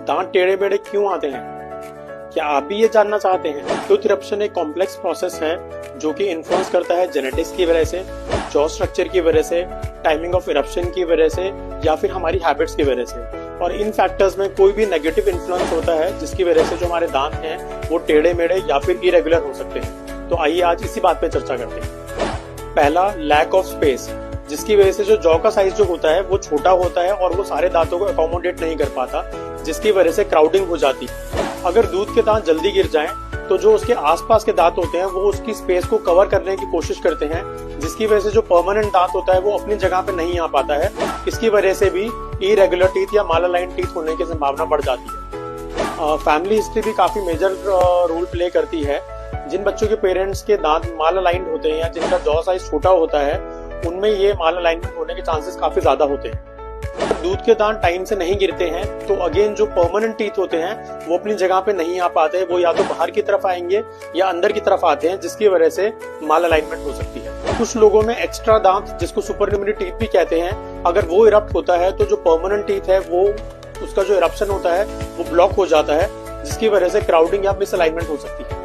दांत टेढ़े मेढ़े क्यों आते हैं? क्या आप भी ये जानना चाहते हैं? टूथ इरप्शन एक कॉम्प्लेक्स प्रोसेस है जो कि इन्फ्लुएंस करता है जेनेटिक्स की वजह से, जॉ स्ट्रक्चर की वजह से, टाइमिंग ऑफ इरप्शन की वजह से या फिर हमारी हैबिट्स की वजह से। और इन फैक्टर्स में कोई भी नेगेटिव इन्फ्लुएंस होता है जिसकी वजह से जो हमारे दांत हैं वो टेढ़े मेढ़े या फिर इरेगुलर हो सकते हैं। तो आइए आज इसी बात पे चर्चा करते हैं। पहला, लैक ऑफ स्पेस, जिसकी वजह से जो जॉ का साइज जो होता है वो छोटा होता है और वो सारे दांतों को अकोमोडेट नहीं कर पाता, जिसकी वजह से क्राउडिंग हो जाती है। अगर दूध के दांत जल्दी गिर जाएं तो जो उसके आसपास के दांत होते हैं वो उसकी स्पेस को कवर करने की कोशिश करते हैं, जिसकी वजह से जो परमानेंट दांत होता है वो अपनी जगह पे नहीं आ पाता है। इसकी वजह से भी इरेगुलर टीथ या मालालाइन टीथ होने की संभावना बढ़ जाती है। फैमिली हिस्ट्री भी काफी मेजर रोल प्ले करती है। जिन बच्चों के पेरेंट्स के दांत मालालाइन होते हैं या जिनका जॉ साइज छोटा होता है उनमें ये मालालाइनमेंट होने के चांसेस काफी ज्यादा होते हैं। दूध के दांत टाइम से नहीं गिरते हैं तो अगेन जो परमानेंट टीथ होते हैं वो अपनी जगह पे नहीं आ पाते, वो या तो बाहर की तरफ आएंगे या अंदर की तरफ आते हैं, जिसकी वजह से माल अलाइनमेंट हो सकती है। कुछ लोगों में एक्स्ट्रा दांत, जिसको सुपरन्यूमरी टीथ भी कहते हैं, अगर वो इरप्ट होता है तो जो परमानेंट टीथ है वो उसका जो इरप्शन होता है वो ब्लॉक हो जाता है, जिसकी वजह से क्राउडिंग या मिसअलाइनमेंट हो सकती है।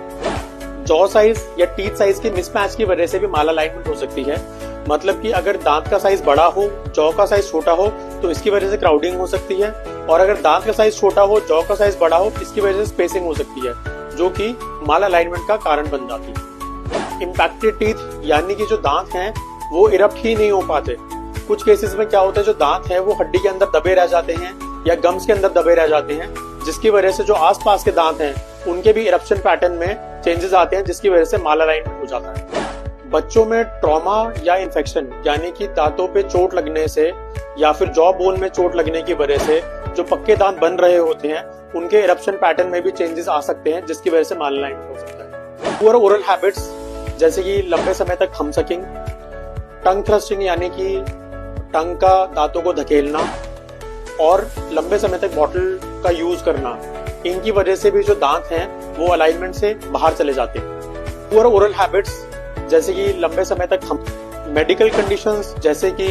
जॉ साइज या टीथ साइज के मिसमैच की वजह से भी माल अलाइनमेंट हो सकती है। मतलब कि अगर दांत का साइज बड़ा हो, जॉ का साइज छोटा हो तो इसकी वजह से क्राउडिंग हो सकती है, और अगर दांत का साइज छोटा हो, जॉ का साइज बड़ा हो, इसकी वजह से स्पेसिंग हो सकती है, जो कि माल अलाइनमेंट का कारण बन जाती है। इम्पैक्टेड टीथ यानी कि जो दांत हैं वो इरप्ट ही नहीं हो पाते। कुछ केसेस में क्या होता है, जो दांत हैं वो हड्डी के अंदर दबे रह जाते हैं या गम्स के अंदर दबे रह जाते हैं, जिसकी वजह से जो आसपास के दांत हैं उनके भी इरप्शन पैटर्न में चेंजेस आते हैं, जिसकी वजह से माल अलाइनमेंट हो जाता है। बच्चों में ट्रॉमा या इन्फेक्शन यानी कि दांतों पे चोट लगने से या फिर जॉ बोन में चोट लगने की वजह से जो पक्के दांत बन रहे होते हैं उनके इरप्शन पैटर्न में भी चेंजेस आ सकते हैं, जिसकी वजह से माल अलाइनमेंट हो सकता है। पुअर ओरल हैबिट्स जैसे कि लंबे समय तक थंब सकिंग, टंग थ्रस्टिंग यानी कि टंग का दांतों को धकेलना, और लंबे समय तक बॉटल का यूज करना, इनकी वजह से भी जो दांत हैं वो अलाइनमेंट से बाहर चले जाते हैं। पुअर ओरल हैबिट्स जैसे कि लंबे समय तक मेडिकल कंडीशंस जैसे कि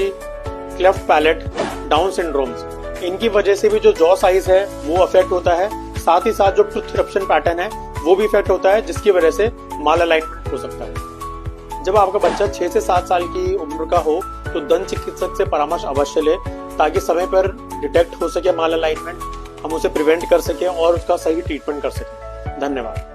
क्लेफ्ट पैलेट, डाउन सिंड्रोम्स, इनकी वजह से भी जो जॉ साइज है वो अफेक्ट होता है। साथ ही साथ जो टूथ इरप्शन पैटर्न है वो भी इफेक्ट होता है, जिसकी वजह से माल अलाइनमेंट हो सकता है। जब आपका बच्चा 6 से 7 साल की उम्र का हो तो दंत चिकित्सक से परामर्श अवश्य ले, ताकि समय पर डिटेक्ट हो सके माल अलाइनमेंट, हम उसे प्रिवेंट कर सके और उसका सही ट्रीटमेंट कर सके। धन्यवाद।